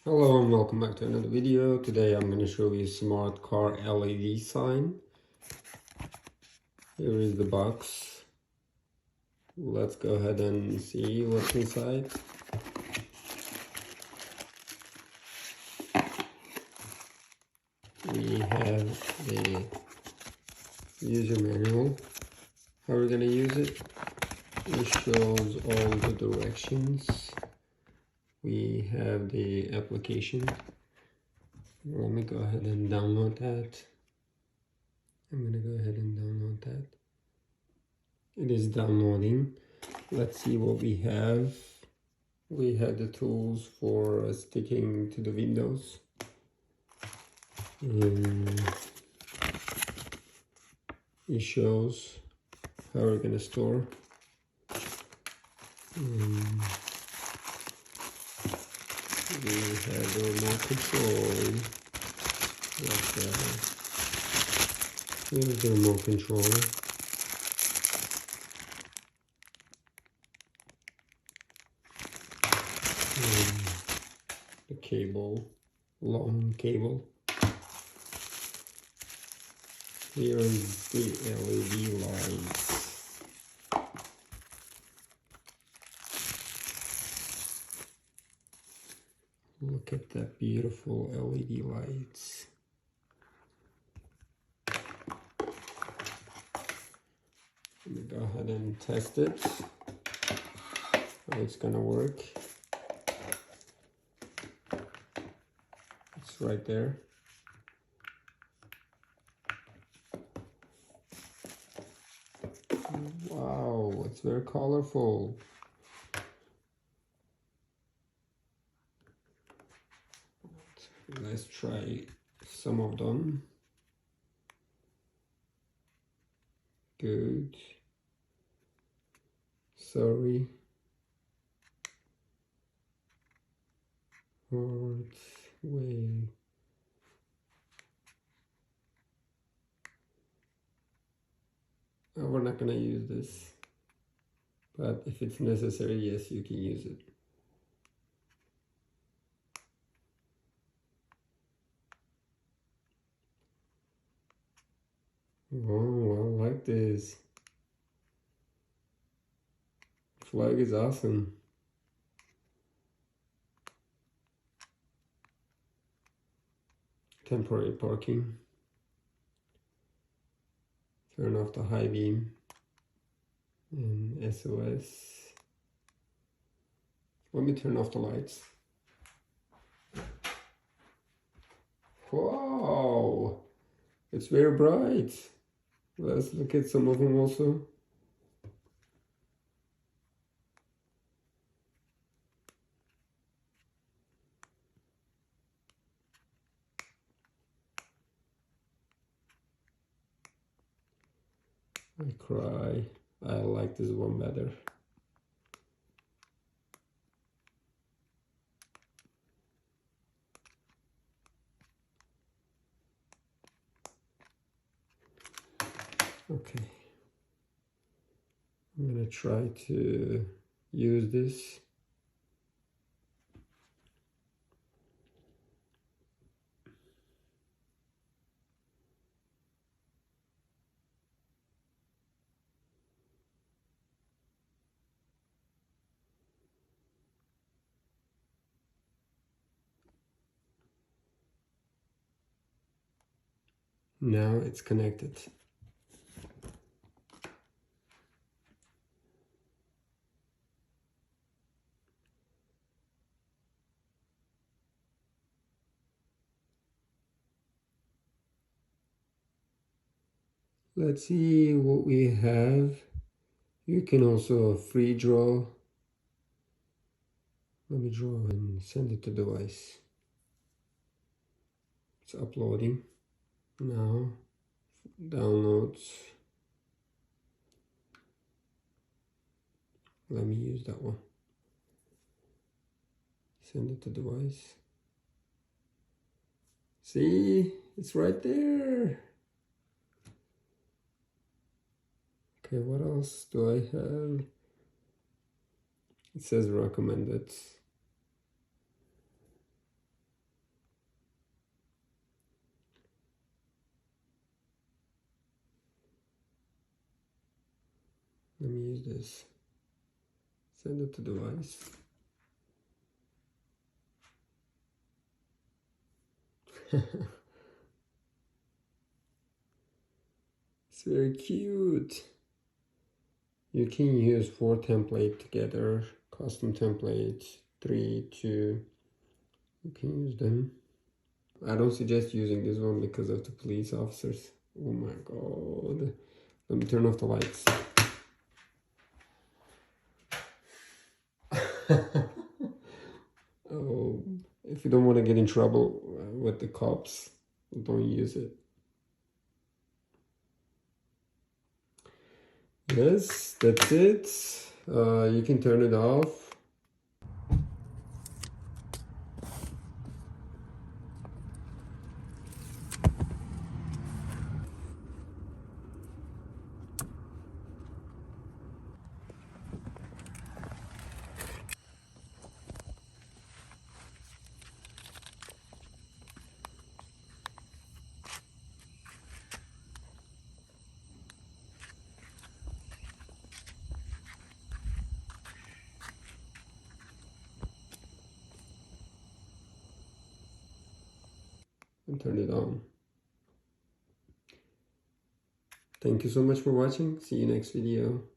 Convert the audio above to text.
Hello and welcome back to another video. Today I'm going to show you smart car LED sign. Here is the box. Let's go ahead and see what's inside. We have the user manual. How we're going to use it. It shows all the directions. We have the application. Let me go ahead and download that. I'm going to go ahead and download that. It is downloading. Let's see what we have. We have the tools for sticking to the windows. And it shows how we're going to store. And we have the remote control. Here's the remote control. The cable, long cable. Here is the LED lights. Look at that beautiful LED lights. Let me go ahead and test it. How it's gonna work. It's right there. Wow, it's very colorful. Let's try some of them. Good. Sorry. Hard way. Oh, we're not gonna use this, but if it's necessary, yes, you can use it. Oh, I like this. Flag is awesome. Temporary parking. Turn off the high beam. And SOS. Let me turn off the lights. Wow! It's very bright. Let's look at some of them also. I cry. I like this one better. Okay. I'm gonna try to use this. Now it's connected. Let's see what we have. You can also free draw. Let me draw and send it to device. It's uploading now. Downloads. Let me use that one. Send it to device. See, it's right there. Okay, what else do I have? It says recommended. Let me use this. Send it to device. It's very cute. You can use 4 templates together, custom templates, 3, 2. You can use them. I don't suggest using this one because of the police officers. Oh my god. Let me turn off the lights. Oh, if you don't want to get in trouble with the cops, don't use it. Yes, that's it. You can turn it off. And turn it on. Thank you so much for watching. See you next video.